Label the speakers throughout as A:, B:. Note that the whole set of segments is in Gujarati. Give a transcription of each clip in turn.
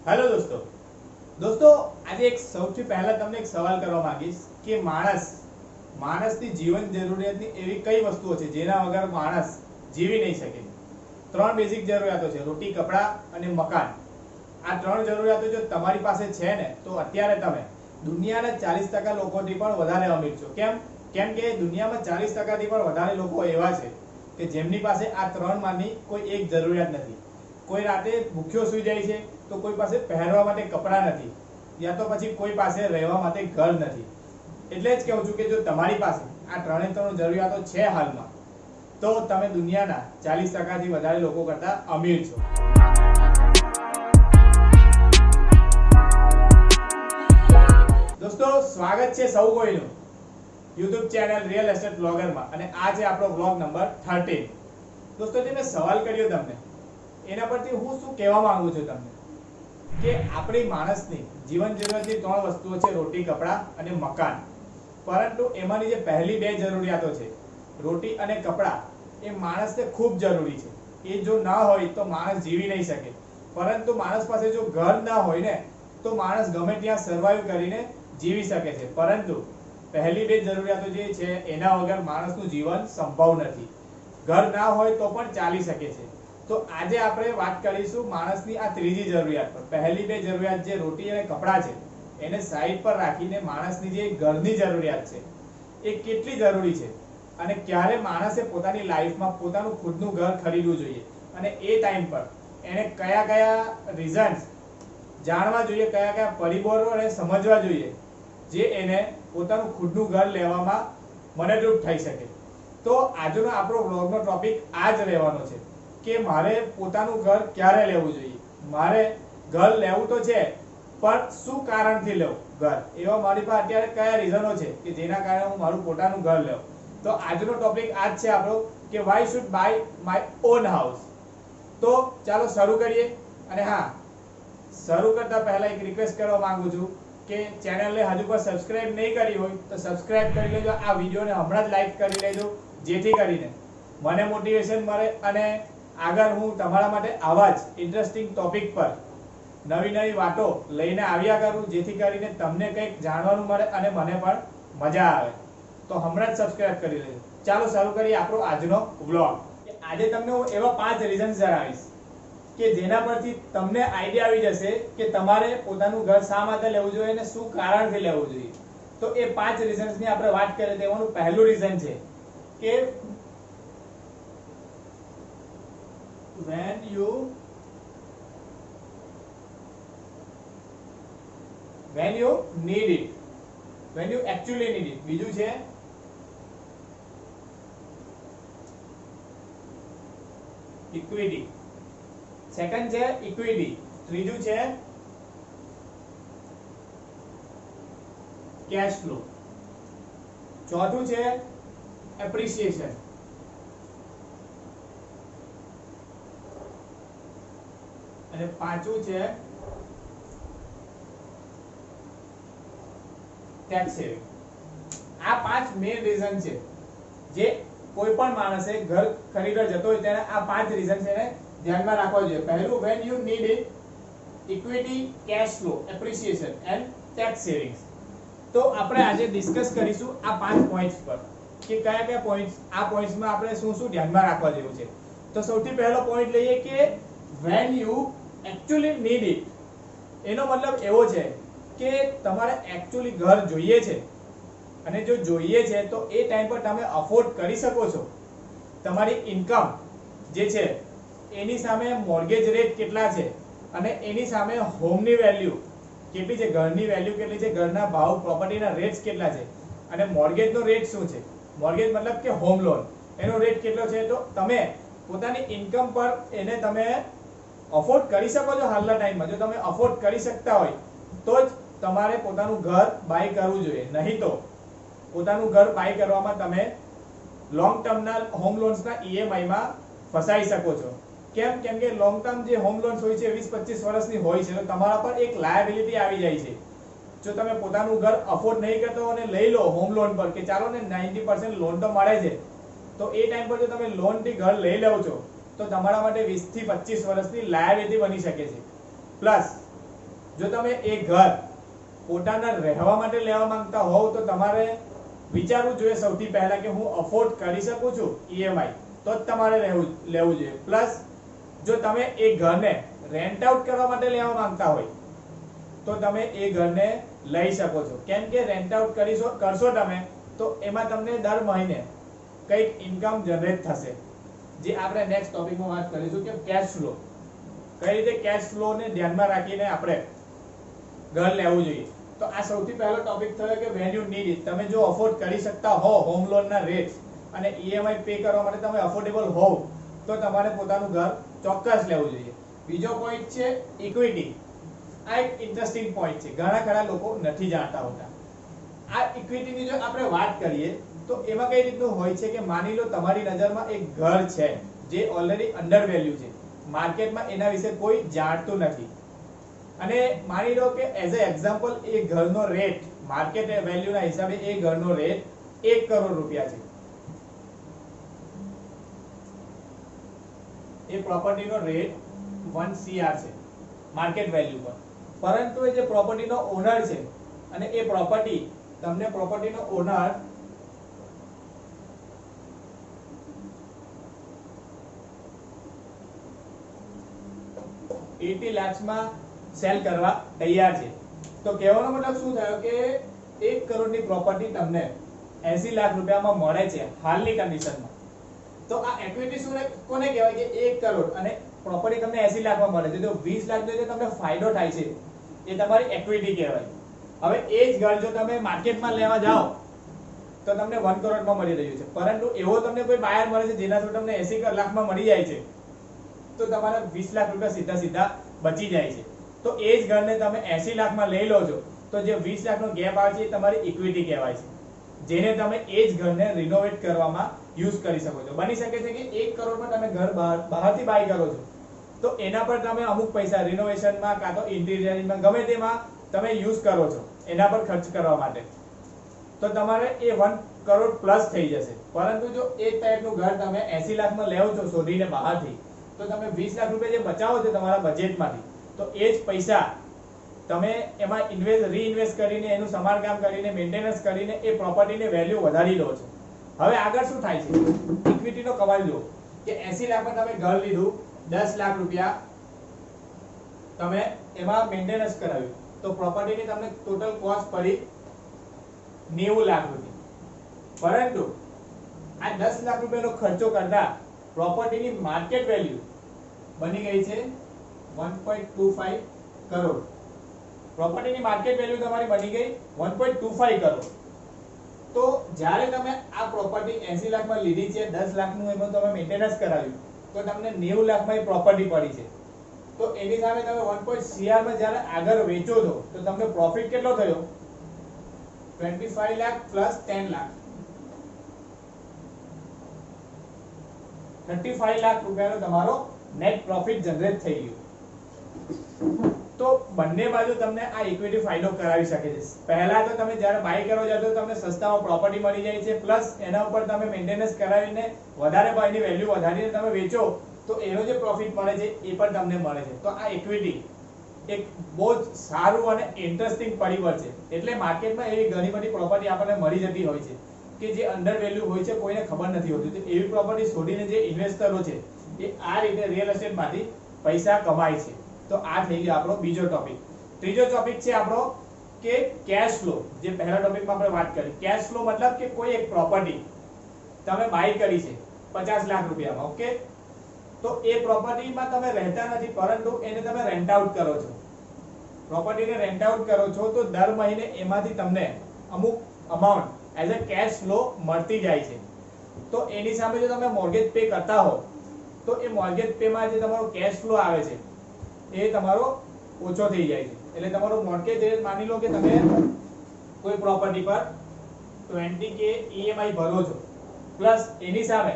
A: હેલો દોસ્તો દોસ્તો આજે એક સૌથી પહેલા તમને એક સવાલ કરવા માંગીશ કે માણસની જીવન જરૂરિયાતની એવી કઈ વસ્તુઓ છે જેના વગર માણસ જીવી નહીં શકે। ત્રણ બેઝિક જરૂરિયાતો છે, રોટી, કપડા અને મકાન। આ ત્રણ જરૂરિયાતો જો તમારી પાસે છે ને તો અત્યારે તમે દુનિયાના 40% લોકોથી પણ વધારે અમીર છો। કેમ કે દુનિયામાં 40%થી પણ વધારે લોકો એવા છે કે જેમની પાસે આ ત્રણમાંથી કોઈ એક જરૂરિયાત નથી। કોઈ રાતે ભૂખ્યો સૂઈ જાય છે તો કોઈ પાસે પહેરવા માટે કપડાં નથી, યા તો પછી કોઈ પાસે રહેવા માટે ઘર નથી। એટલે જ કહું છું કે જો તમારી પાસે આ ત્રણ જરૂરિયાતો છે હાલમાં તો તમે દુનિયાના 40%થી વધારે લોકો કરતા અમીર છો। દોસ્તો સ્વાગત છે સૌ કોઈનું YouTube ચેનલ રિયલ એસ્ટેટ બ્લોગરમાં અને આ છે આપણો બ્લોગ નંબર 13। દોસ્તો જે મેં સવાલ કર્યો તમને એના પરથી હું શું કહેવા માંગુ છું તમને કે આપણી માણસની જીવન જરૂરિયાતની ત્રણ વસ્તુઓ છે, રોટી, કપડા અને મકાન। પરંતુ એમાંની જે પહેલી બે જરૂરિયાતો છે, રોટી અને કપડા, એ માણસને ખૂબ જરૂરી છે। એ જો ના હોય તો માણસ જીવી નહીં શકે। પરંતુ માણસ પાસે જો ઘર ના હોય ને તો માણસ ગમે ત્યાં સર્વાઈવ કરીને જીવી શકે છે। પરંતુ પહેલી બે જરૂરિયાતો જે છે એના વગર માણસનું જીવન સંભવ નથી। ઘર ના હોય તો પણ ચાલી શકે છે। તો આજે આપણે વાત કરીશું માણસની આ ત્રીજી જરૂરિયાત પર। પહેલી બે જરૂરિયાત જે રોટી અને કપડાં છે એને સાઈડ પર રાખીને માણસની જે ઘરની જરૂરિયાત છે એ કેટલી જરૂરી છે અને ક્યારે માણસે પોતાની લાઈફમાં પોતાનું ખુદનું ઘર ખરીદવું જોઈએ અને એ ટાઈમ પર એને કયા કયા રીઝન્સ જાણવા જોઈએ, કયા કયા પરિબળોને સમજવા જોઈએ જે એને પોતાનું ખુદનું ઘર લેવામાં મદદરૂપ થઈ શકે। તો આજનો આપણો વ્લોગનો ટોપિક આ જ રહેવાનો છે કે મારે પોતાનું ઘર ક્યારે લેવું જોઈએ। મારે ઘર લેવું તો છે પણ શું કારણથી લેવું ઘર, એવા મારી પાસે અત્યારે કયા રીઝનો છે કે જેના કારણે હું મારું પોતાનું ઘર લેવું। તો આજનો ટોપિક આ જ છે આપણો કે why should buy my own house. તો ચાલો શરૂ કરીએ। અને હા, શરૂ કરતા પહેલા એક રિક્વેસ્ટ કરવા માંગુ છું કે ચેનલને હજુ પણ સબસ્ક્રાઇબ નહીં કરી હોય તો સબસ્ક્રાઇબ કરી લેજો, આ વિડીયોને હમણાં જ લાઈક કરી લેજો જેથી કરીને મને મોટિવેશન મળે અને આગળ હું તમારા માટે આવા જ ઇન્ટરેસ્ટિંગ ટોપિક પર નવી નવી વાતો લઈને આવ્યા કરું જેથી કરીને તમને કંઈક જાણવાનું મળે અને મને પણ મજા આવે। તો હમણાં જ સબસ્ક્રાઇબ કરી લેજો। ચાલો શરૂ કરીએ આપણો આજનો વ્લોગ। આજે તમને હું એવા 5 રીઝન જણાવીશ કે જેના પરથી તમને આઈડિયા આવી જશે કે તમારે પોતાનું ઘર શા માટે લેવું જોઈએ અને શું કારણથી લેવું જોઈએ। તો એ 5 રીઝન્સની આપણે વાત કરીએ તો એમાંનું પહેલું રીઝન છે કે when you need it, when you actually need it। બીજું છે ઇક્વિટી, સેકન્ડ છે ઇક્વિટી, ત્રીજું છે કેશ ફ્લો, ચોથું છે એપ્રિસિએશન અને પાંચમું છે ટેક્સ સેવિંગ। આ 5 મેઇન રીઝન છે જે કોઈ પણ માણસે ઘર ખરીદવા જતો હોય તેને આ 5 રીઝન છે ને ધ્યાનમાં રાખવા જોઈએ। પહેલું when you need it, equity, cash flow, appreciation and tax savings। તો આપણે આજે ડિસ્કસ કરીશું આ 5 પોઈન્ટ્સ પર કે કયા કયા પોઈન્ટ્સ, આ પોઈન્ટ્સમાં આપણે શું શું ધ્યાનમાં રાખવા જેવું છે। તો સૌથી પહેલો પોઈન્ટ લઈએ કે when you actually need it। એનો મતલબ એવો છે કે તમારે એકચ્યુઅલી ઘર જોઈએ છે અને જો જોઈએ છે તો એ ટાઈમ પર તમે અફોર્ડ કરી શકો છો। તમારી ઇન્કમ જે છે એની સામે મોર્ગેજ રેટ કેટલા છે અને એની સામે હોમની વેલ્યુ કેટલી છે, ઘરની વેલ્યુ કેટલી છે, ઘરના ભાવ, પ્રોપર્ટીના રેટ્સ કેટલા છે અને મોર્ગેજનો રેટ શું છે। મોર્ગેજ મતલબ કે હોમ લોન, એનો રેટ કેટલો છે। તો તમે પોતાની ઇન્કમ પર એને તમે અફોર્ડ કરી શકો છો હાલના ટાઈમમાં। જો તમે અફોર્ડ કરી શકતા હોય તો જ તમારે પોતાનું ઘર બાય કરવું જોઈએ, નહીં તો પોતાનું ઘર બાય કરવામાં તમે લોંગ ટર્મના હોમ લોન્સના ઈએમઆઈમાં ફસાઈ શકો છો। કેમ કે લોંગ ટર્મ જે હોમ લોન્સ હોય છે 20-25 વર્ષની હોય છે તો તમારા પર એક લાયબિલિટી આવી જાય છે। જો તમે પોતાનું ઘર અફોર્ડ નહીં કરતો અને લઈ લો હોમ લોન પર કે ચાલો ને 90% લોન તો મળે છે, તો એ ટાઈમ પર જો તમે લોનથી ઘર લઈ લો છો તો તમારા માટે 20 થી 25 વર્ષની લાયબિલિટી બની શકે છે। પ્લસ જો તમે એ ઘર પોતાના રહેવા માટે લેવા માંગતા હોવ તો તમારે વિચારવું જોઈએ સૌથી પહેલા કે હું અફોર્ડ કરી શકું છું ઈએમઆઈ, તો જ તમારે લેવું જોઈએ. પ્લસ જો તમે એ ઘરને રેન્ટ આઉટ કરવા માટે લેવા માંગતા હોય તો તમે એ ઘરને લઈ શકો છો. કેમ કે રેન્ટ આઉટ કરશો તમે તો એમાં તમને દર મહિને કંઈક ઇન્કમ જનરેટ થશે, જે આપણે નેક્સ્ટ ટોપિકમાં વાત કરીશું કે કેશ ફ્લો, કઈ રીતે કેશ ફ્લો ને ધ્યાનમાં રાખીને આપણે ઘર લેવું જોઈએ. તો આ સૌથી પહેલો ટોપિક થયો કે વેન યુ નીડ ઇટ, તમે જો અફોર્ડ કરી શકતા હો હોમ લોન ના રેટ અને ઈએમઆઈ પે કરવા માટે તમે અફોર્ડેબલ હોવ તો તમારે પોતાનું ઘર ચોક્કસ લેવું જોઈએ. બીજો પોઈન્ટ છે ઇક્વિટી. આ એક ઇન્ટરેસ્ટિંગ પોઈન્ટ છે, ઘણા ખરા લોકો નથી જાણતા હોતા. આ ઇક્વિટીની જો આપણે વાત કરીએ તો એમાં કઈ રીતનું હોય છે કે માની લો તમારી નજરમાં એક ઘર છે જે ઓલરેડી અંડર વેલ્યુ છે, માર્કેટમાં એના વિશે કોઈ જાણતું નથી, અને માની લો કે એઝ એ એક્ઝામ્પલ એ ઘરનો રેટ માર્કેટ વેલ્યુના હિસાબે એ ઘરનો રેટ 1 કરોડ રૂપિયા છે. એ પ્રોપર્ટીનો રેટ 1 CR છે માર્કેટ વેલ્યુ પર, પરંતુ એ જે પ્રોપર્ટીનો ઓનર છે અને એ પ્રોપર્ટી તમને પ્રોપર્ટીનો ઓનર $80 લાખમાં સેલ કરવા તૈયાર છે. તો કહેવાનો મતલબ શું થયો કે 1 કરોડની પ્રોપર્ટી તમને 80 લાખ રૂપિયામાં મળે છે હાલની કન્ડિશનમાં. તો આ ઇક્વિટી શું કોને કહેવાય કે 1 કરોડ અને પ્રોપર્ટી તમને 80 લાખમાં મળે છે, તો 20 લાખ જો તમને ફાયદો થાય છે એ તમારી ઇક્વિટી કહેવાય. હવે એ જ ઘર જો તમે માર્કેટમાં લેવા જાઓ તો તમને 1 કરોડમાં મળી રહ્યું છે, પરંતુ એવો તમને કોઈ બાયર મળે છે જેના થ્રુ તમને 80 લાખમાં મળી જાય છે, તો તમારા 20 લાખ રૂપિયા સીધા બચી જાય છે. તો એ જ ઘરને તમે 80 લાખમાં લઈ લો છો તો જે 20 લાખનો ગેપ આવે છે એ તમારી ઇક્વિટી કહેવાય છે, જેને તમે એ જ ઘરને રિનોવેટ કરવામાં યુઝ કરી શકો છો. બની શકે છે કે 1 કરોડમાં તમે ઘર બહારથી બાય કરો છો તો એના પર તમે અમુક પૈસા રિનોવેશનમાં કાં તો ઇન્ટિરિયરમાં ગમે તેમાં તમે યુઝ કરો છો એના પર ખર્ચ કરવા માટે, તો તમારે એ 1 કરોડ પ્લસ થઈ જશે. પરંતુ જો એ ટાઈપનું ઘર તમે 80 લાખમાં લેવો છો શોધીને બહારથી, તો તમે 20 લાખ રૂપિયા જે બચાવો છો તમારા બજેટમાંથી, તો એ જ પૈસા તમે એમાં રીઇન્વેસ્ટ કરીને એનું સમારકામ કરીને મેન્ટેનન્સ કરીને એ પ્રોપર્ટીની વેલ્યુ વધારી લો છો. હવે આગળ શું થાય છે, ઇક્વિટીનો કમાલ જુઓ કે 80 લાખમાં તમે ઘર લીધું, 10 લાખ રૂપિયા તમે એમાં મેન્ટેનન્સ કરાવ્યું, તો પ્રોપર્ટીની તમને ટોટલ કોસ્ટ પડી 90 લાખ રૂપિયા. પરંતુ આ 10 લાખ રૂપિયાનો ખર્ચો કરતા પ્રોપર્ટીની માર્કેટ વેલ્યુ બની ગઈ છે 1.25 કરોડ. પ્રોપર્ટીની માર્કેટ વેલ્યુ તમારી બની ગઈ 1.25 કરોડ. તો જ્યારે તમે આ પ્રોપર્ટી 80 લાખમાં લીધી છે, 10 લાખનું એમાં તમે મેન્ટેનન્સ કરાવ્યું, તો તમને 90 લાખમાં એ પ્રોપર્ટી પડી છે. તો એની સામે તમે 1. CR માં જ્યારે આગળ વેચો છો તો તમને પ્રોફિટ કેટલો થયો? 25 લાખ પ્લસ 10 લાખ, 35 લાખ રૂપિયાનો તમારો નેટ પ્રોફિટ જનરેટ થઈ ગયો. તો બંને બાજુ તમને આ ઇક્વિટી ફાયદો કરાવી શકે છે. પહેલા તો તમે જ્યારે બાય કરો છો તો તમને સસ્તામાં પ્રોપર્ટી મળી જાય છે, પ્લસ એના ઉપર તમે મેન્ટેનન્સ કરાવીને વધારે એની વેલ્યુ વધારીને તમે વેચો તો એનો જે પ્રોફિટ મળે છે એ પણ તમને મળે છે. તો આ ઇક્વિટી એક બહુ જ સારું અને ઇન્ટરેસ્ટિંગ પરિબળ છે. એટલે માર્કેટમાં એવી ઘણી બધી પ્રોપર્ટી આપણને મળી જતી હોય છે કે જે અંડર વેલ્યુ હોય છે, કોઈને ખબર નથી હોતી. તો એવી પ્રોપર્ટી શોધીને જે ઇન્વેસ્ટરો છે એ આ રીતે રિયલ એસ્ટેટમાંથી પૈસા કમાય છે. તો આ થઈ ગયો આપણો બીજો ટોપિક. ત્રીજો ટોપિક છે આપણો કે કેશ ફ્લો. જે પહેલા ટોપિકમાં આપણે વાત કરી, કેશ ફ્લો મતલબ કે કોઈ એક પ્રોપર્ટી તમે બાય કરી છે 50 લાખ રૂપિયામાં, ઓકે, તો એ પ્રોપર્ટીમાં તમે રહેતા નથી પરંતુ એને તમે રેન્ટ આઉટ કરો છો. પ્રોપર્ટીને રેન્ટ આઉટ કરો છો તો દર મહિને એમાંથી તમને અમુક amount as a cash flow મળતી જાય છે. તો એની સામે જો તમે મોર્ગેજ પે કરતા હો તો એ મોર્ગેજ પે માં જે તમારો કેશ ફ્લો આવે છે એ તમારો ઓછો થઈ જાય છે. એટલે તમારો મોર્ગેજ રેટ માની લો કે તમે કોઈ પ્રોપર્ટી પર 20K EMI ભરો છો, પ્લસ એની સામે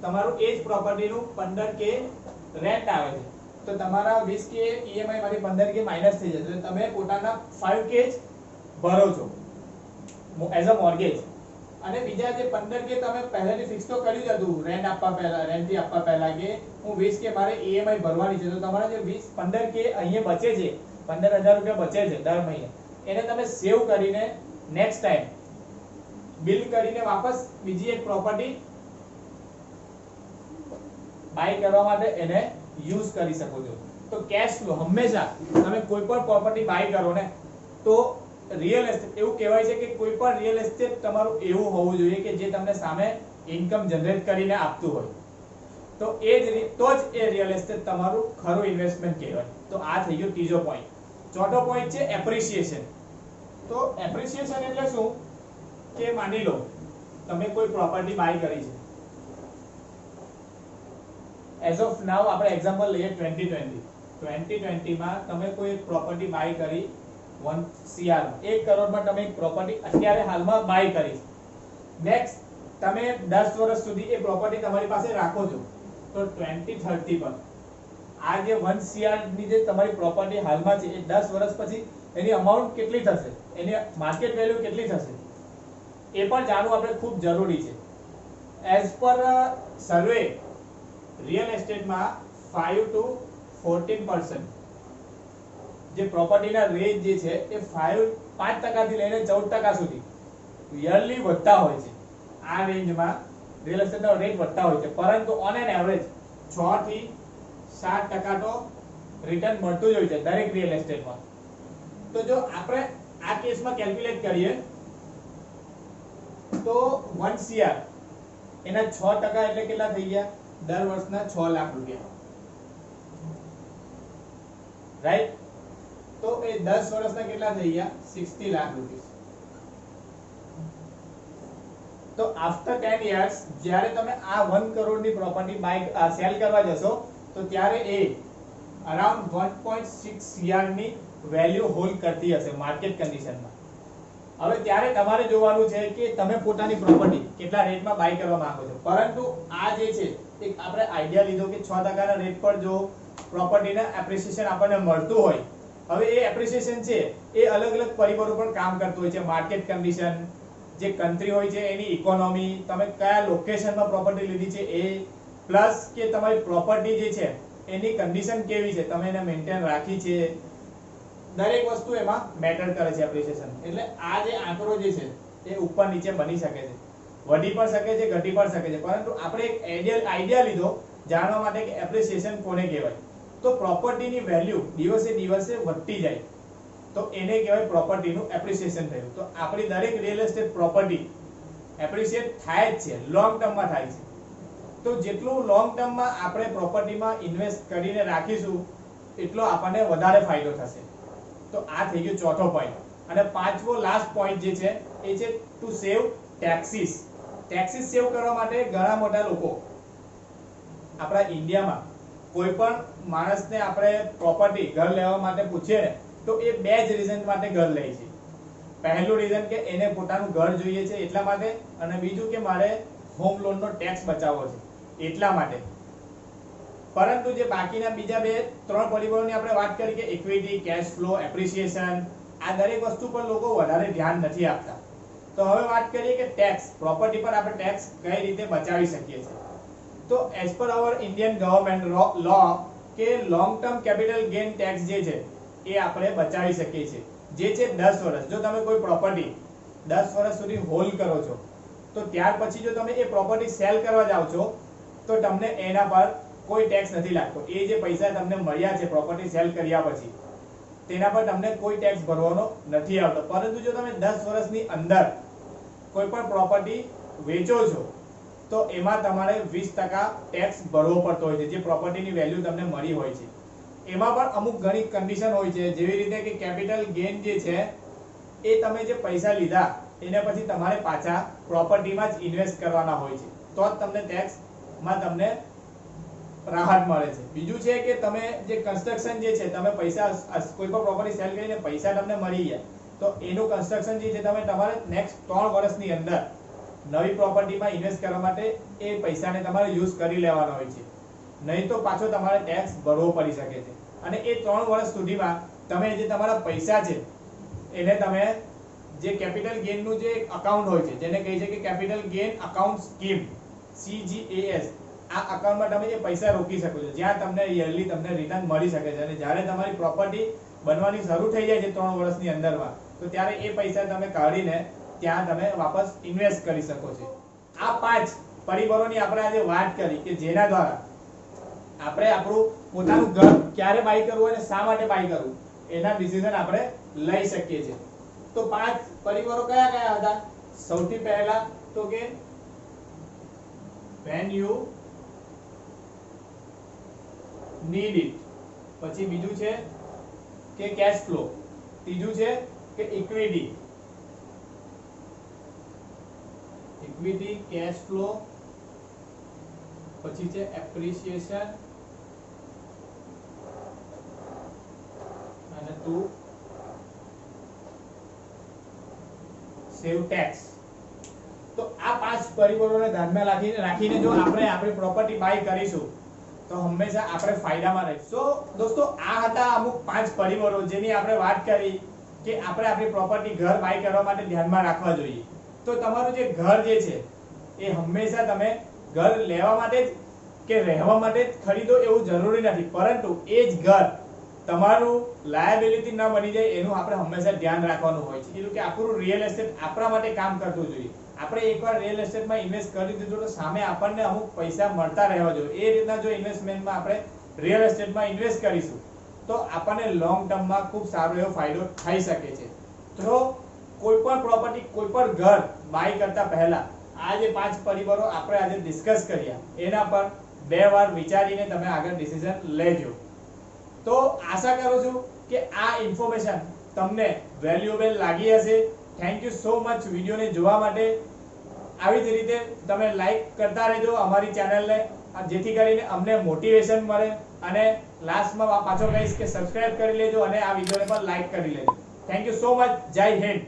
A: તમારું એ જ પ્રોપર્ટીનું 15K રેન્ટ આવે છે, તો તમારા 20K EMI માંથી 15K માઈનસ થઈ જશે. તમે પોતાના 5K જ ભરો છો એઝ અ મોર્ગેજ, અને બીજા જે 15K તમે પહેલાથી ફિક્સ તો કર્યું જ હતું રેન્ટ આપવા પહેલા કે હું 20K મારે EMI ભરવાની છે, તો તમારા જે 15K અહીંયા બચે છે 15,000 રૂપિયા બચે છે દર મહિને, એને તમે સેવ કરીને નેક્સ્ટ ટાઈમ બિલ્ડ કરીને વાપસ બીજી એક પ્રોપર્ટી બાય કરવા માટે એને યુઝ કરી શકો છો. તો કેશ ફ્લો હંમેશા તમે કોઈ પણ પ્રોપર્ટી બાય કરો ને તો રિયલ એસ્ટેટ એવું કહેવાય છે કે કોઈ પણ રિયલ એસ્ટેટ તમારું એવું હોવું જોઈએ કે જે તમને સામે ઇન્કમ જનરેટ કરીને આપતું હોય. તો એ જ તો જ એ રિયલ એસ્ટેટ તમારું ખરું ઇન્વેસ્ટમેન્ટ કહેવાય. તો આ થઈ ગયો ત્રીજો પોઈન્ટ. ચોથો પોઈન્ટ છે એપ્રિસિએશન. તો એપ્રિસિએશન એટલે શું કે માની લો તમે કોઈ પ્રોપર્ટી બાય કરી છે. એઝ ઓફ નાઉ આપણે એક્ઝામ્પલ લઈએ 2020 માં તમે કોઈ એક પ્રોપર્ટી બાય કરી 1 CR 1 કરોડમાં તમે એક પ્રોપર્ટી અત્યારે હાલમાં બાય કરી. નેક્સ્ટ તમે 10 વર્ષ સુધી એ પ્રોપર્ટી તમારી પાસે રાખો છો. તો 2030 પર આ જે 1 CR ની જે તમારી પ્રોપર્ટી હાલમાં છે એ 10 વર્ષ પછી એની અમાઉન્ટ કેટલી થશે, એની માર્કેટ વેલ્યુ કેટલી થશે એ પણ જાણવું આપણે ખૂબ જરૂરી છે. As per survey real એસ્ટેટમાં 5 to 14% જે પ્રોપર્ટીના રેટ જે છે એ 5% થી લઈને 14% સુધી યરલી વધતા હોય છે. આ રેન્જમાં રિયલ એસ્ટેટનો રેટ વધતા હોય છે, પરંતુ ઓન એન એવરેજ 6 થી 7% તો રિટર્ન મળતું જ હોય છે દરેક રિયલ એસ્ટેટમાં. તો જો આપણે આ કેસમાં કેલ્ક્યુલેટ કરીએ તો 1 CR એના 6% એટલે કેટલા થઈ ગયા? દર વર્ષના 6 લાખ રૂપિયા, રાઈટ? તો એ 10 વર્ષના કેટલા થઈ ગયા? 60 લાખ રૂપિયા. તો આફ્ટર 10 years જ્યારે તમે આ 1 કરોડની પ્રોપર્ટી બાય સેલ કરવા જશો તો ત્યારે એ અરાઉન્ડ 1.6 CR ની વેલ્યુ હોલ્ડ કરતી હશે માર્કેટ કન્ડિશનમાં. હવે ત્યારે તમારે જોવાનું છે કે તમે પોતાની પ્રોપર્ટી કેટલા રેટમાં બાય કરવા માંગો છો. પરંતુ આ જે છે એક આપણે આઈડિયા લીધો કે 6% ના રેટ પર જો પ્રોપર્ટીના એપ્રિસિએશન આપણને મળતું હોય, હવે એ એપ્રિસિએશન છે એ અલગ અલગ પરિબળો પર કામ કરતું હોય છે. માર્કેટ કન્ડિશન, જે કન્ટ્રી હોય છે એની ઇકોનોમી, તમે કયા લોકેશનમાં પ્રોપર્ટી લીધી છે એ, પ્લસ કે તમારી પ્રોપર્ટી જે છે એની કન્ડિશન કેવી છે, તમે એને મેન્ટેન રાખી છે, દરેક વસ્તુ એમાં મેટર કરે છે એપ્રિસિએશન. એટલે આ જે આંકડો જે છે એ ઉપર નીચે બની શકે છે, વધી પણ શકે છે, ઘટી પણ શકે છે. પરંતુ આપણે એક આઈડિયા લીધો જાણવા માટે કે એપ્રિસિએશન કોને કહેવાય. તો પ્રોપર્ટીની વેલ્યુ દિવસે દિવસે વધતી જાય તો એને કહેવાય પ્રોપર્ટીનું એપ્રિસિએશન થયું. તો આપણી દરેક રિયલ એસ્ટેટ પ્રોપર્ટી એપ્રિસિએટ થાય જ છે, લોંગ ટર્મમાં થાય છે. તો જેટલું લોંગ ટર્મમાં આપણે પ્રોપર્ટીમાં ઇન્વેસ્ટ કરીને રાખીશું એટલો આપણને વધારે ફાયદો થશે. તો આ થઈ ગયો ચોથો પોઈન્ટ. અને પાંચમો લાસ્ટ પોઈન્ટ જે છે એ છે ટુ સેવ ટેક્સીસ. ટેક્સીસ સેવ કરવા માટે ઘણા મોટા લોકો આપણા ઇન્ડિયામાં કોઈ પણ માણસને આપણે પ્રોપર્ટી ઘર લેવા માટે પૂછીએ ને તો એ બે જ રીઝન માટે ઘર લે છે. પહેલું રીઝન કે એને પોતાનું ઘર જોઈએ છે એટલા માટે, અને બીજું કે મારે હોમ લોનનો ટેક્સ બચાવવો છે એટલા માટે. પરંતુ જે બાકીના બીજા 2-3 પરિબળોની આપણે વાત કરી કે ઇક્વિટી, કેશ ફ્લો, એપ્રિસિએશન, આ દરેક વસ્તુ પર લોકો વધારે ધ્યાન નથી આપતા. તો હવે વાત કરીએ કે ટેક્સ, પ્રોપર્ટી પર આપણે ટેક્સ કઈ રીતે બચાવી શકીએ છીએ. તો એઝ પર અવર ઇન્ડિયન ગવર્નમેન્ટ લો કે long term capital gain tax જે છે એ આપણે બચાવી શકીએ છીએ, જે છે 10 વર્ષ. જો તમે કોઈ પ્રોપર્ટી 10 વર્ષ સુધી હોલ્ડ કરો છો તો ત્યાર પછી જો તમે એ પ્રોપર્ટી સેલ કરવા જાવ છો તો તમને એના પર કોઈ ટેક્સ નથી લાગતો. એ જે પૈસા તમને મળ્યા છે પ્રોપર્ટી સેલ કર્યા પછી તેના પર તમને કોઈ ટેક્સ ભરવાનો નથી આવતો. પરંતુ જો તમે 10 વર્ષની અંદર કોઈ પણ પ્રોપર્ટી વેચો છો તો એમાં તમારે 20% ટેક્સ ભરવો પડતો હોય છે, જે પ્રોપર્ટીની વેલ્યુ તમને મળી હોય છે. એમાં પણ અમુક ઘણી કન્ડિશન હોય છે, જેવી રીતે કે કેપિટલ ગેઇન જે છે એ તમે જે પૈસા લીધા એને પછી તમારે પાછા પ્રોપર્ટીમાં જ ઇન્વેસ્ટ કરવાના હોય છે, તો જ તમને ટેક્સમાં તમને રાહત મળે છે. બીજું છે કે તમે જે કન્સ્ટ્રક્શન જે છે, તમે પૈસા કોઈ પણ પ્રોપર્ટી સેલ કરીને પૈસા તમને મળી ગયા તો એનું કન્સ્ટ્રક્શન જે છે તમે તમારે નેક્સ્ટ 3 વર્ષની અંદર નવી પ્રોપર્ટીમાં ઇન્વેસ્ટ કરવા માટે એ પૈસાને તમારે યુઝ કરી લેવાના હોય છે, નહીં તો પાછો તમારે ટેક્સ ભરવો પડી શકે છે. અને એ 3 વર્ષ સુધીમાં તમે જે તમારા પૈસા છે એને તમે જે કેપિટલ ગેઇનનું જે અકાઉન્ટ હોય છે જેને કહે છે કે capital gain account scheme CGAS, આ અકાઉન્ટમાં તમે એ પૈસા રોકી શકો છો, જ્યાં તમને યરલી તમને રિટર્ન મળી શકે છે. અને જ્યારે તમારી પ્રોપર્ટી બનવાની શરૂ થઈ જાય છે 3 વર્ષની અંદરમાં, તો ત્યારે એ પૈસા તમે કાઢીને ત્યાં તમે વાપસ ઇન્વેસ્ટ કરી શકો છો. આ 5 પરિબળોની આપણે આજે વાત કરી કે જેના દ્વારા આપણે આપણું પોતાનું ઘર ક્યારે બાય કરવું અને શા માટે બાય કરવું એના ડિસિઝન આપણે લઈ શકીએ છીએ. તો 5 પરિબળો કયા કયા હતા? સૌથી પહેલા તો કે when you need it, પછી બીજું છે કે કેશ ફ્લો, ત્રીજું છે કે ઇક્વિટી, કેશ ફ્લો, પછી છે એપ્રિસિએશન અને ટુ સેવ ટેક્સ. તો આ 5 પરિબળોને ધ્યાનમાં રાખીને જો આપણે આપણી પ્રોપર્ટી બાય કરીશું તો હંમેશા આપણે ફાયદામાં રહીશું. સો દોસ્તો, આ હતા અમુક 5 પરિબળો જેની આપણે વાત કરી કે આપણે આપણી પ્રોપર્ટી ઘર બાય કરવા માટે ધ્યાનમાં રાખવા જોઈએ. તો તમારું જે ઘર જે છે એ હંમેશા તમે ઘર લેવા માટે જ કે રહેવા માટે જ ખરીદો એવું જરૂરી નથી, પરંતુ એ જ ઘર તમારું લાયબિલિટી ન બની જાય એનું આપણે હંમેશા ધ્યાન રાખવાનું હોય છે. એટલે કે આપણું રિયલ એસ્ટેટ આપણા માટે કામ કરતું જોઈએ. આપણે એકવાર રિયલ એસ્ટેટમાં ઇન્વેસ્ટ કરી દીધું તો સામે આપણને અમુક પૈસા મળતા રહેવા જોઈએ. એ રીતના જો ઇન્વેસ્ટમેન્ટમાં આપણે રિયલ એસ્ટેટમાં ઇન્વેસ્ટ કરીશું તો આપણને લોંગ ટર્મમાં ખૂબ સારો એવો ફાયદો થઈ શકે છે. તો કોઈ પણ પ્રોપર્ટી, કોઈ પણ ઘર બાય કરતા પહેલા આ જે 5 પરિબળો આપણે આજે ડિસ્કસ કર્યા એના પર 2 વાર વિચારીને તમે આગળ ડિસિઝન લેજો. તો આશા કરું છું કે આ ઇન્ફોર્મેશન તમને વેલ્યુએબલ લાગી હશે. થેન્ક યુ સો મચ વિડિયોને જોવા માટે. આવી જ રીતે તમે લાઈક કરતા રહેજો અમારી ચેનલને, જેથી કરીને અમને મોટિવેશન મળે. અને લાસ્ટમાં પાછો કહીશ કે સબસ્ક્રાઇબ કરી લેજો અને આ વિડિયોને પણ લાઈક કરી લેજો. Thank you so much. જય હિન્દ.